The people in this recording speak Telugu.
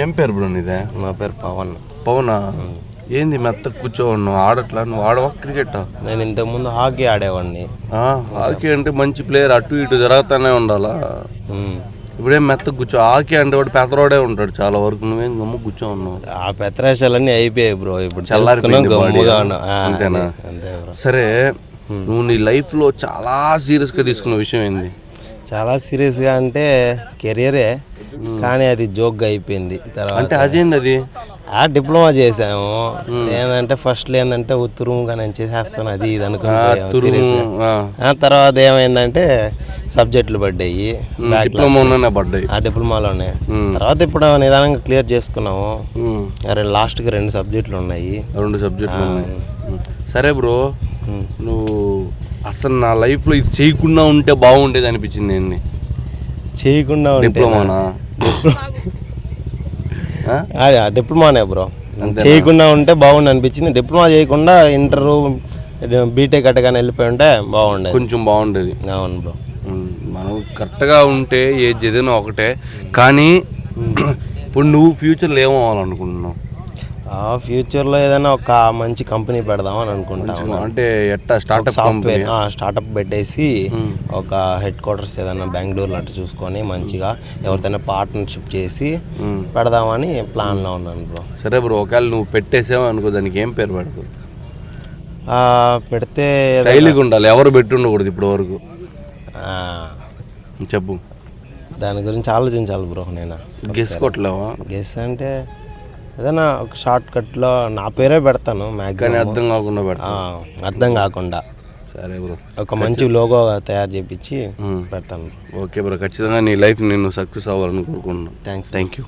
ఏం పేరు బ్రో నీదే? నా పేరు పవన్. పవనా? ఏంది మెత్త కూర్చోవన్నావు? ఆడట్లా? నువ్వు ఆడవా క్రికెట్? నేను ఇంతకుముందు హాకీ ఆడేవాడిని. హాకీ అంటే మంచి ప్లేయర్, అటు ఇటు తిరుగుతూనే ఉండాలా. ఇప్పుడేం మెత్త కూర్చో. హాకీ అంటే వాడు పెద్దరోడే ఉంటాడు చాలా వరకు, నువ్వేం గమ్ము కూర్చో ఉన్నావు. ఆ పెత్తరాశాలన్నీ అయిపోయాయి బ్రో, ఇప్పుడు అంతేనా? అంతే బ్రో. సరే, నువ్వు నీ లైఫ్లో చాలా సీరియస్గా తీసుకున్న విషయం ఏంది? చాలా సీరియస్గా అంటే కెరియరే, కానీ అది జోక్గా అయిపోయింది తర్వాత. అంటే అదేంది అది? డిప్లొమా చేసాము. ఏంటంటే ఫస్ట్లో ఏంటంటే ఉత్తరుముగా నేను చేసేస్తాను అది ఇది అనుకున్నాను. తర్వాత ఏమైందంటే సబ్జెక్టులు పడ్డాయి, డిప్లొమాలోనే. తర్వాత ఇప్పుడు నిదానంగా క్లియర్ చేసుకున్నాము. లాస్ట్కి 2 సబ్జెక్టులు ఉన్నాయి. 2 సబ్జెక్టులు ఉన్నాయి. సరే బ్రో, నువ్వు అసలు నా లైఫ్లో ఇది చేయకుండా ఉంటే బాగుండేది అనిపించింది ఏంది? చేయకుండా డిప్లొమానా? డిప్లొమానే బ్రో. చేయకుండా ఉంటే బాగుండు అనిపించింది. డిప్లొమా చేయకుండా ఇంటర్ బీటెక్ అట్టగానే వెళ్ళిపోయి ఉంటే బాగుండేది, కొంచెం బాగుండేది. అవును బ్రో. మనం కరెక్ట్గా ఉంటే ఏ చదివినా ఒకటే. కానీ ఇప్పుడు నువ్వు ఫ్యూచర్లో ఏమవ్వాలనుకుంటున్నావు? ఫ్యూచర్లో ఏదైనా ఒక మంచి కంపెనీ పెడదామని అనుకుంటున్నాను. అంటే ఎట్టా? స్టార్టప్ పెట్టేసి ఒక హెడ్ క్వార్టర్స్ ఏదైనా బెంగళూరులో అట్లా చూసుకొని మంచిగా ఎవరితోనే పార్ట్నర్షిప్ చేసి పెడదామని ప్లాన్లో ఉన్నాను బ్రో. సరే బ్రో, ఒకవేళ నువ్వు పెట్టేసావు అనుకో, దానికి ఏం పేరు పెడతావు? పెడితే శైలిగా ఉండాలి, ఎవరు పెట్టి ఉండకూడదు ఇప్పటి వరకు. చెప్పు. దాని గురించి ఆలోచించాలి బ్రో. నేను గెస్ కొట్టలేవా? గెస్ అంటే ఏదైనా ఒక షార్ట్ కట్లో నా పేరే పెడతాను, కానీ అర్థం కాకుండా అర్థం కాకుండా. సరే బ్రో, ఒక మంచి లోగో తయారు చేయించి పెడతాను. ఓకే బ్రో, ఖచ్చితంగా నీ లైఫ్ నేను సక్సెస్ అవ్వాలని కోరుకుంటున్నాను. Thank you.